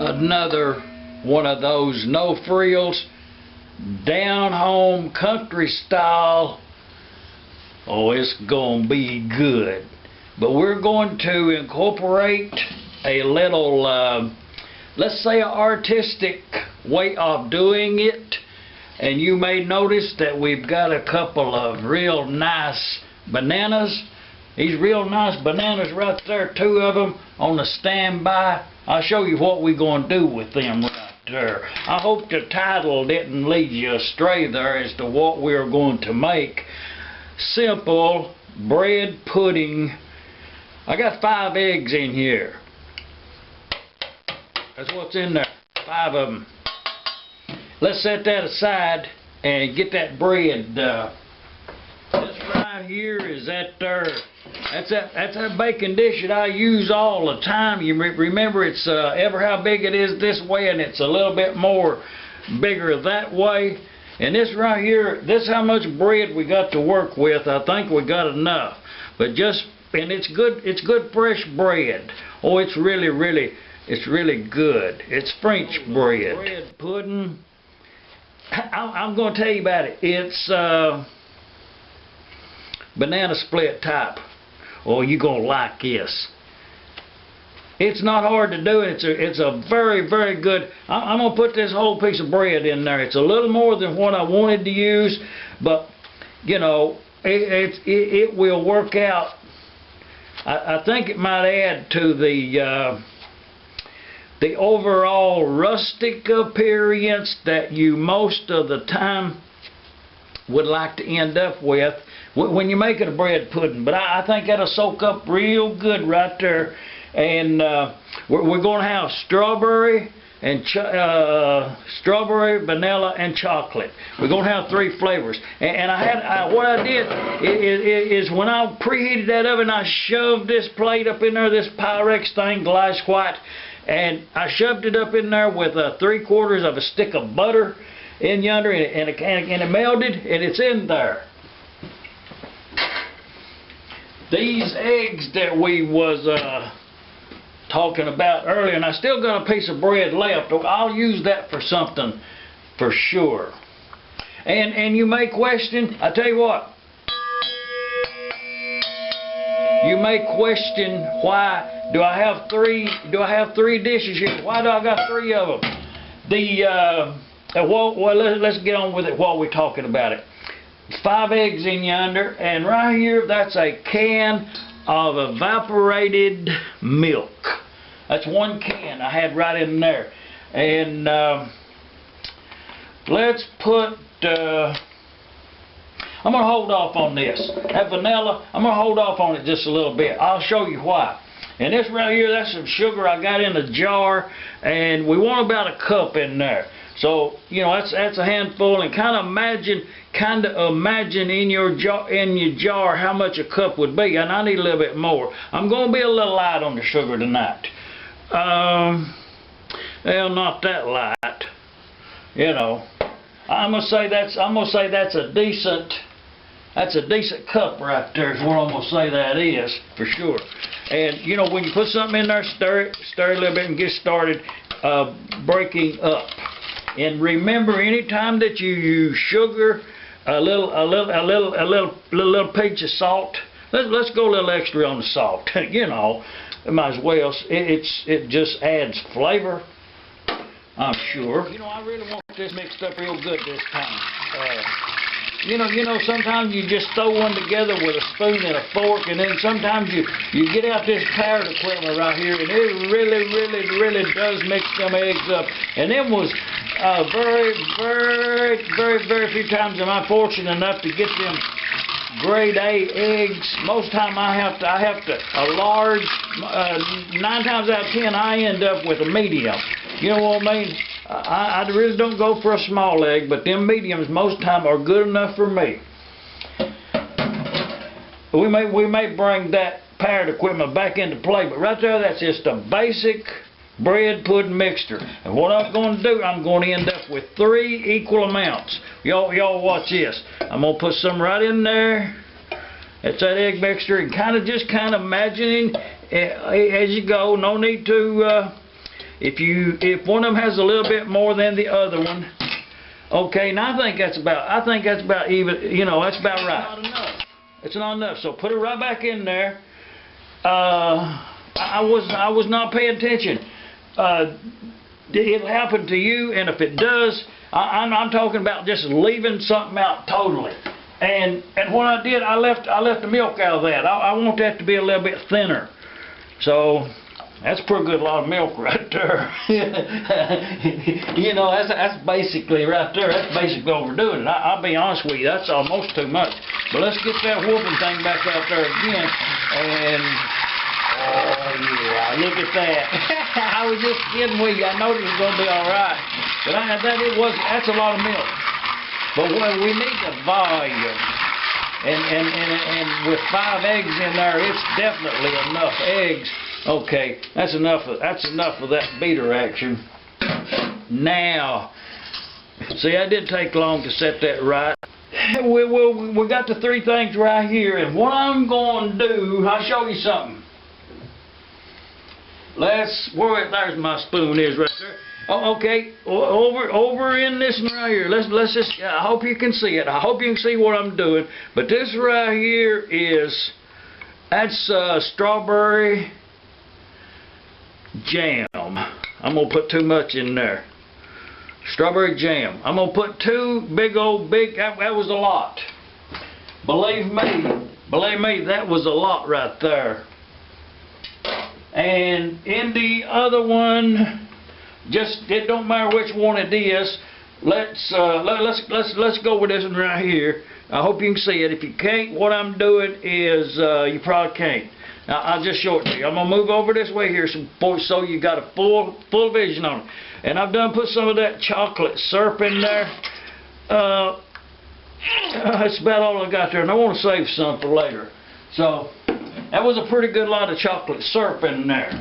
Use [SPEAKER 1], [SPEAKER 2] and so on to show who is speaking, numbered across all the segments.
[SPEAKER 1] Another one of those no frills, down home country style. Oh, it's gonna be good. But we're going to incorporate a little, let's say, an artistic way of doing it. And you may notice that we've got a couple of real nice bananas. These real nice bananas right there, 2 of them on the standby. I'll show you what we're going to do with them right there. I hope the title didn't lead you astray there as to what we're going to make. Simple bread pudding. I got 5 eggs in here. That's what's in there, 5 of them. Let's set that aside and get that bread. This right here is that there. That's that baking dish that I use all the time. You remember, it's ever how big it is this way, and it's a little bit more bigger that way. And this right here, this is how much bread we got to work with. I think we got enough. But and it's good fresh bread. Oh, it's really good. It's French bread. Bread pudding. I'm going to tell you about it. It's banana split type. Oh, you're going to like this. It's not hard to do. It's a very good. I'm going to put this whole piece of bread in there. It's a little more than what I wanted to use, but you know, it will work out. I think it might add to the overall rustic appearance that you most of the time would like to end up with when you're making a bread pudding. But I think that'll soak up real good right there. And we're going to have strawberry, vanilla, and chocolate. We're going to have 3 flavors. And what I did is when I preheated that oven, I shoved this plate up in there, this Pyrex thing, glass white, and I shoved it up in there with 3/4 of a stick of butter in yonder, and it melted, and it's in there. These eggs that we was talking about earlier, and I still got a piece of bread left. I'll use that for something for sure. And you may question, I tell you what, you may question, why do I have 3 dishes here? Why do I got 3 of them? Let's get on with it while we're talking about it. 5 eggs in yonder, and right here, that's a can of evaporated milk. That's 1 can I had right in there. And let's put, I'm going to hold off on this. That vanilla, I'm going to hold off on it just a little bit. I'll show you why. And this right here, that's some sugar I got in a jar, and we want about a cup in there. So, you know, that's a handful, and kind of imagine in your jar how much a cup would be, and I need a little bit more. I'm going to be a little light on the sugar tonight. Well, not that light. You know, I'm gonna say that's a decent cup right there is what I'm gonna say that is for sure. And you know, when you put something in there, stir it a little bit and get started breaking up. And remember, anytime that you use sugar, a little pinch of salt. Let's go a little extra on the salt. You know, might as well. It just adds flavor, I'm sure. You know, I really want this mixed up real good this time. You know, sometimes you just throw one together with a spoon and a fork, and then sometimes you get out this powered equipment right here, and it really does mix them eggs up. And them was very few times am I fortunate enough to get them grade A eggs. Most time I have to a large. 9 times out of 10 I end up with a medium. You know what I mean? I really don't go for a small egg, but them mediums most time are good enough for me. We may bring that powered equipment back into play, but right there, that's just a basic bread pudding mixture. And what I'm going to do, I'm going to end up with 3 equal amounts. Y'all watch this. I'm going to put some right in there. That's that egg mixture, and kind of imagining as you go. No need to If one of them has a little bit more than the other one, okay, and I think that's about even, you know, that's about right.
[SPEAKER 2] Not enough.
[SPEAKER 1] It's not enough, so put it right back in there. I was not paying attention. It'll happen to you, and if it does, I'm talking about just leaving something out totally. And what I did, I left the milk out of that. I want that to be a little bit thinner. So that's a pretty good lot of milk right there. You know, that's basically right there. That's basically overdoing it. I'll be honest with you, that's almost too much. But let's get that whooping thing back out there again. And oh yeah, look at that. I was just kidding with you. I know this was gonna be all right, but that's a lot of milk. But we need the volume, and with 5 eggs in there, it's definitely enough eggs. Okay, that's enough of that beater action. Now, see, that didn't take long to set that right. We got the 3 things right here, and what I'm going to do, I'll show you something. There's my spoon is right there. Oh, okay, over in this one right here. Let's just. I hope you can see it. I hope you can see what I'm doing. But this right here that's strawberry jam. I'm gonna put too much in there. Strawberry jam. I'm gonna put 2 big. That was a lot. Believe me, that was a lot right there. And in the other one, it don't matter which one it is. Let's go with this one right here. I hope you can see it. If you can't, what I'm doing is you probably can't. Now I'll just show it to you. I'm gonna move over this way here so you got a full vision on it. And I've done put some of that chocolate syrup in there. That's about all I got there, and I want to save some for later. So that was a pretty good lot of chocolate syrup in there.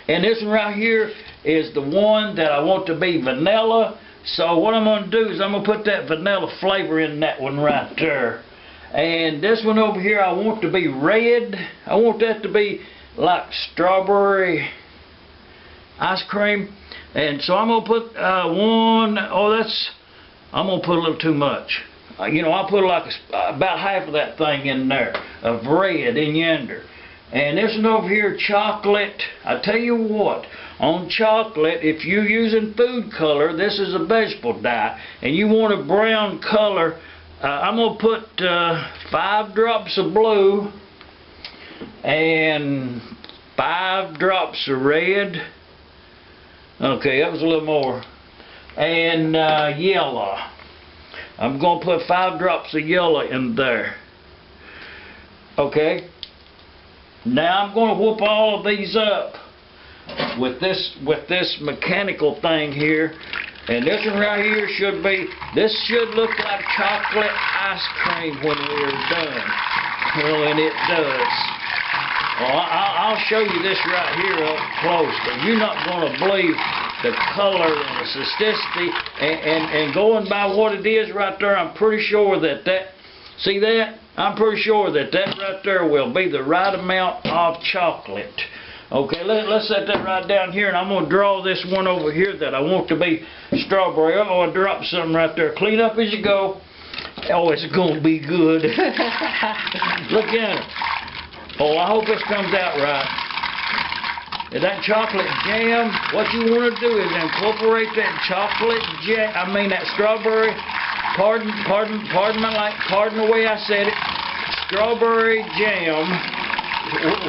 [SPEAKER 1] And this one right here is the one that I want to be vanilla. So what I'm going to do is I'm going to put that vanilla flavor in that one right there. And this one over here I want to be red. I want that to be like strawberry ice cream. And so I'm going to put I'm going to put a little too much. You know, I'll put like about half of that thing in there of red in yonder. And this one over here, chocolate. I tell you what, on chocolate, if you're using food color, this is a vegetable dye, and you want a brown color, I'm going to put 5 drops of blue and 5 drops of red. Okay, that was a little more. And yellow. I'm going to put 5 drops of yellow in there. Okay. Now I'm going to whoop all of these up with this mechanical thing here. And this one right here this should look like chocolate ice cream when we're done. Well, and it does. Well, I'll show you this right here up close, but you're not going to believe the color and the elasticity, and going by what it is right there, I'm pretty sure see that? I'm pretty sure that right there will be the right amount of chocolate. Okay, let's set that right down here, and I'm going to draw this one over here that I want to be strawberry. Oh, I dropped something right there. Clean up as you go. Oh, it's going to be good. Look at it. Oh, I hope this comes out right. And that chocolate jam, what you want to do is incorporate that chocolate jam, that strawberry, pardon the way I said it, strawberry jam,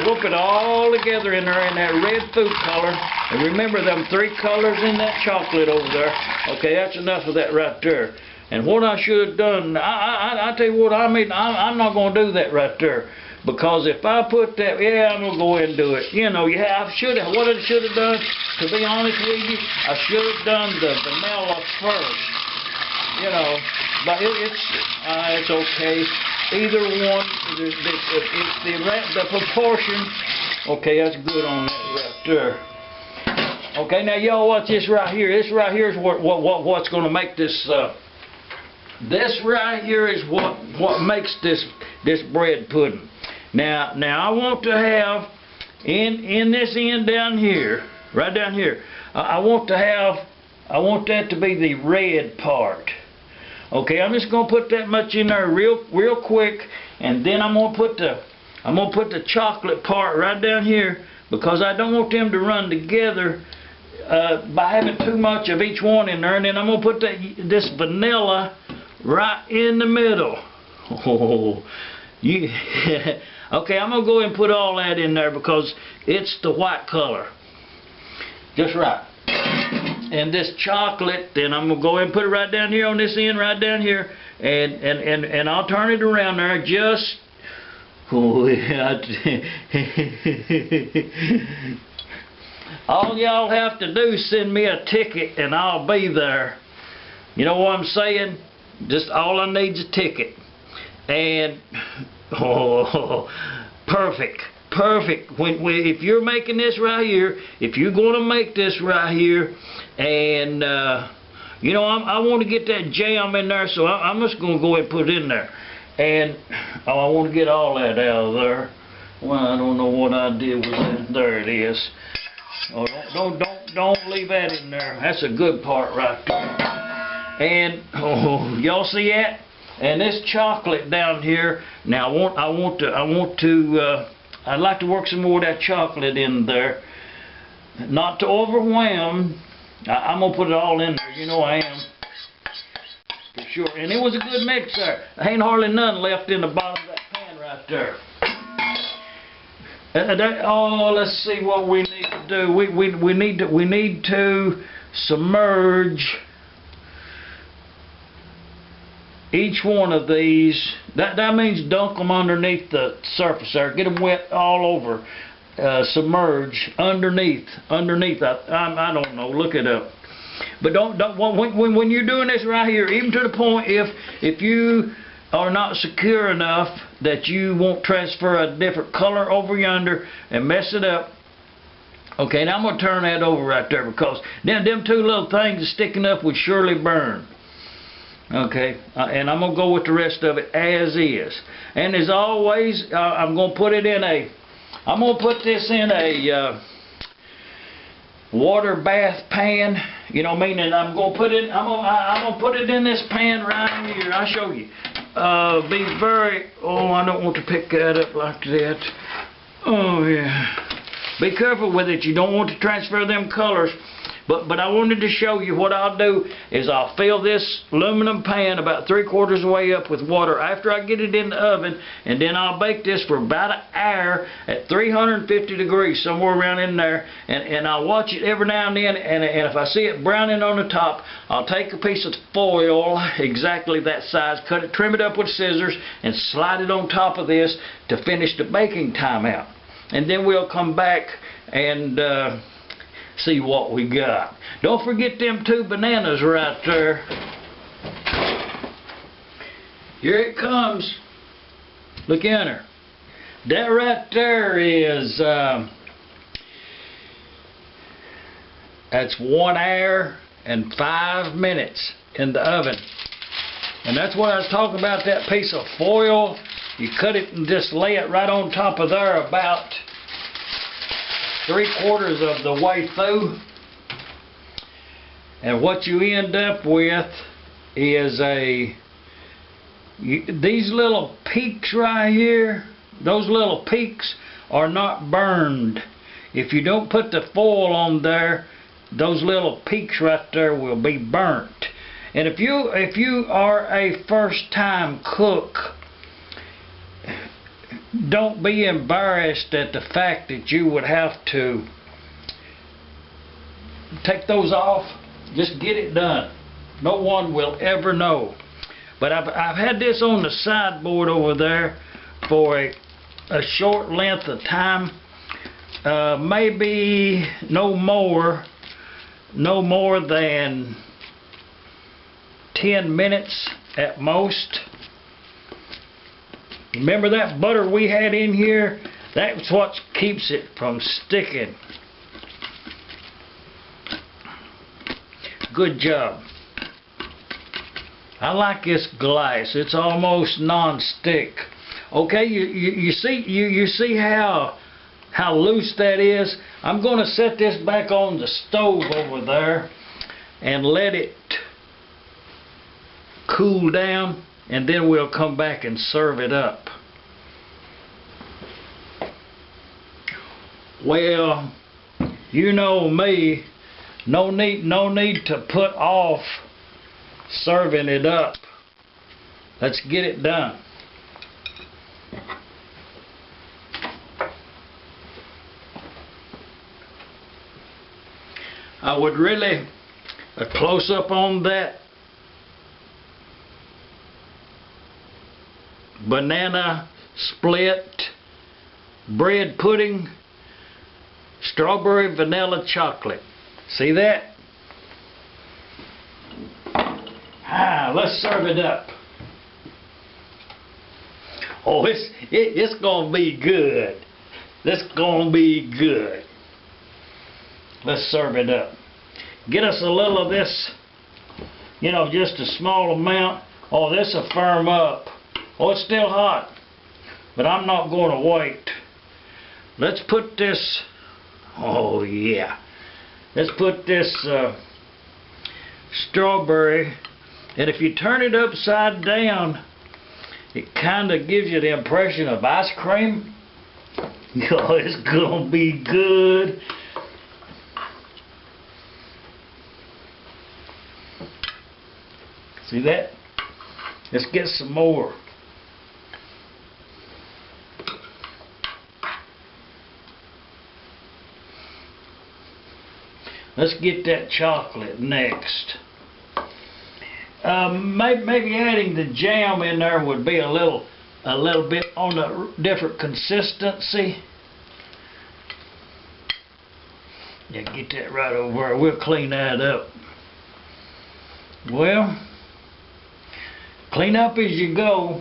[SPEAKER 1] whoop it all together in there in that red food color. And remember them 3 colors in that chocolate over there. Okay, that's enough of that right there. And what I should have done, I tell you what, I'm not going to do that right there. Because if I put that, I'm going to go ahead and do it. You know, what I should have done, to be honest with you, I should have done the vanilla first. You know, but it's okay. Either one, the proportion, okay, that's good on that right there. Okay, now y'all watch this right here. This right here is what's going to make this, this right here is what makes this bread pudding. Now I want to have in this end down here, right down here. I want that to be the red part. Okay, I'm just gonna put that much in there real quick, and then I'm gonna put the chocolate part right down here, because I don't want them to run together by having too much of each one in there. And then I'm gonna put this vanilla right in the middle. Oh, okay, I'm gonna go ahead and put all that in there because it's the white color. Just right. And this chocolate, then I'm gonna go ahead and put it right down here on this end, right down here, and I'll turn it around there just. Oh, yeah. All y'all have to do is send me a ticket and I'll be there. You know what I'm saying? Just all I need is a ticket. And oh, perfect. Perfect. If you're making this right here, if you're going to make this right here, and you know, I want to get that jam in there, so I'm just going to go ahead and put it in there. And I want to get all that out of there. Well, I don't know what I did with that. There it is. Oh, don't leave that in there. That's a good part right there. And oh, y'all see that? And this chocolate down here. Now I'd like to work some more of that chocolate in there. Not to overwhelm. I'm gonna put it all in there. You know I am. For sure. And it was a good mix there. There ain't hardly none left in the bottom of that pan right there. Oh, let's see what we need to do. We need to submerge each one of these. That means dunk them underneath the surface there. Get them wet all over. Submerge underneath. I don't know. Look it up. But when you're doing this right here, even to the point if you are not secure enough that you won't transfer a different color over yonder and mess it up. Okay, now I'm going to turn that over right there, because them two little things sticking up would surely burn. Okay, and I'm going to go with the rest of it as is. And as always, I'm going to put it in I'm going to put this in a water bath pan. You know, meaning I'm going to put it. I'm going to put it in this pan right here. I'll show you. Be very. Oh, I don't want to pick that up like that. Oh yeah. Be careful with it. You don't want to transfer them colors. But I wanted to show you what I'll do is I'll fill this aluminum pan about 3/4 way up with water after I get it in the oven, and then I'll bake this for about an hour at 350 degrees, somewhere around in there, and I'll watch it every now and then, and if I see it browning on the top, I'll take a piece of foil exactly that size, cut it, trim it up with scissors, and slide it on top of this to finish the baking time out. And then we'll come back and see what we got. Don't forget them 2 bananas right there. Here it comes. Look in her. That right there is that's 1 hour and 5 minutes in the oven. And that's what I was talking about, that piece of foil. You cut it and just lay it right on top of there about 3/4 of the way through, and what you end up with is these little peaks right here. Those little peaks are not burned. If you don't put the foil on there, those little peaks right there will be burnt. And if you are a first-time cook, don't be embarrassed at the fact that you would have to take those off. Just get it done. No one will ever know. But I've had this on the sideboard over there for a short length of time, maybe no more than 10 minutes at most. Remember that butter we had in here? That's what keeps it from sticking. Good job. I like this glass. It's almost non-stick. Okay, you see how how loose that is. I'm going to set this back on the stove over there and let it cool down, and then we'll come back and serve it up. Well, you know me, no need to put off serving it up. Let's get it done. I would really, a close up on that banana split bread pudding, strawberry vanilla chocolate. See that? Let's serve it up. Oh, it's gonna be good. It's gonna be good. Let's serve it up. Get us a little of this, you know, just a small amount. Oh, this will firm up. Oh, it's still hot, but I'm not going to wait. Let's put this, oh yeah. Let's put this strawberry, and if you turn it upside down, it kind of gives you the impression of ice cream. Oh, it's going to be good. See that? Let's get some more. Let's get that chocolate next. Maybe adding the jam in there would be a little bit on a different consistency. Yeah, get that right over there. We'll clean that up. Well, clean up as you go.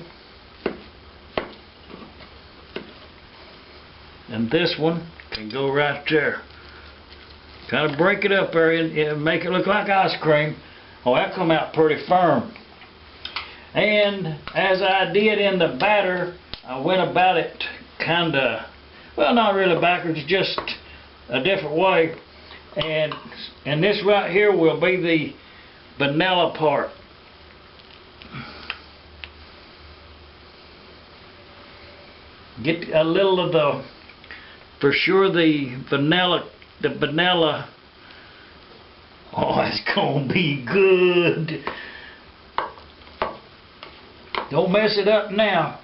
[SPEAKER 1] And this one can go right there. Kind of break it up there and make it look like ice cream. Oh, that come out pretty firm. And as I did in the batter, I went about it kind of, well, not really backwards, just a different way. And this right here will be the vanilla part. Get a little of the, for sure, the vanilla. Oh, it's gonna be good. Don't mess it up now.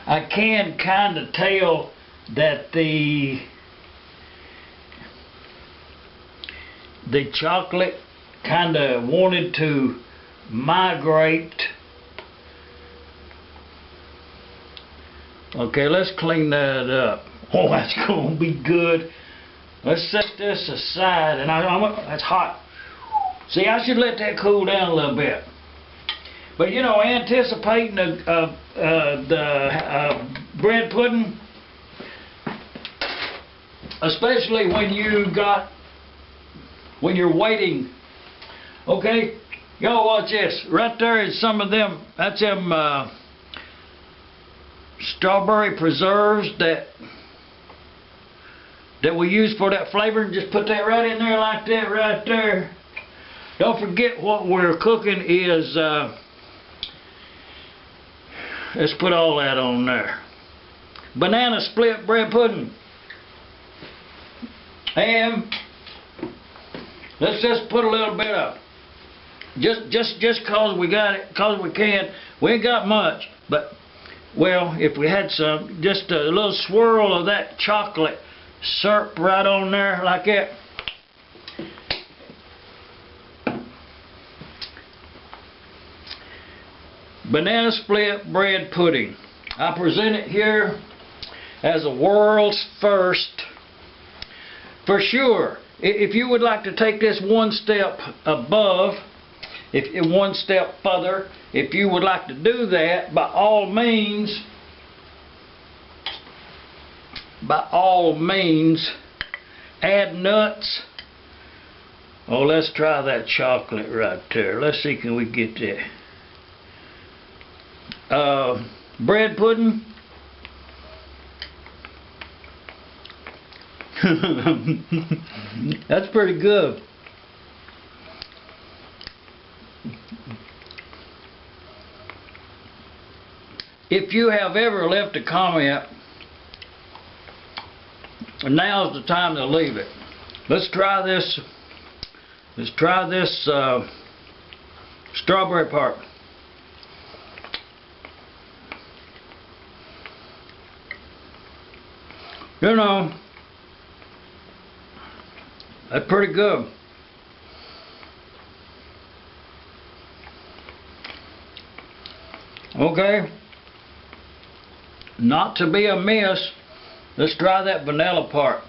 [SPEAKER 1] I can kind of tell that the chocolate kind of wanted to migrate. Okay, let's clean that up. Oh, that's gonna be good. Let's set this aside, and that's hot. See, I should let that cool down a little bit. But you know, anticipating the bread pudding, especially when you're waiting. Okay, y'all watch this. Right there is some of them. That's them strawberry preserves that we use for that flavor. Just put that right in there like that right there. Don't forget what we're cooking is, let's put all that on there. Banana split bread pudding. And let's just put a little bit of, just cause we got it, cause we can. We ain't got much, but well, if we had some, just a little swirl of that chocolate syrup right on there like that. Banana split bread pudding. I present it here as a world's first. For sure, if you would like to take this one step above, if one step further, if you would like to do that, by all means, add nuts. Oh, let's try that chocolate right there. Let's see, can we get that? bread pudding. That's pretty good. If you have ever left a comment, now's the time to leave it. Let's try this. Let's try this strawberry part. You know, that's pretty good. Okay. Not to be amiss, let's try that vanilla part.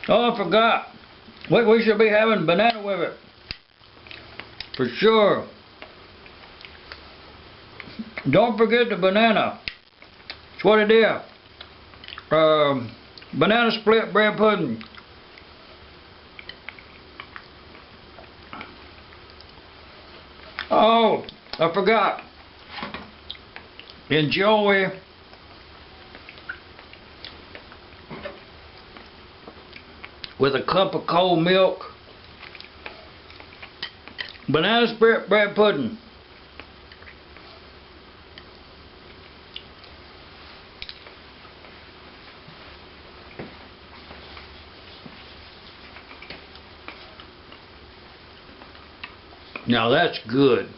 [SPEAKER 1] Oh, I forgot. We should be having banana with it. For sure. Don't forget the banana. That's what it is. Banana split bread pudding. Oh, I forgot. Enjoy with a cup of cold milk, banana split bread pudding. Now that's good.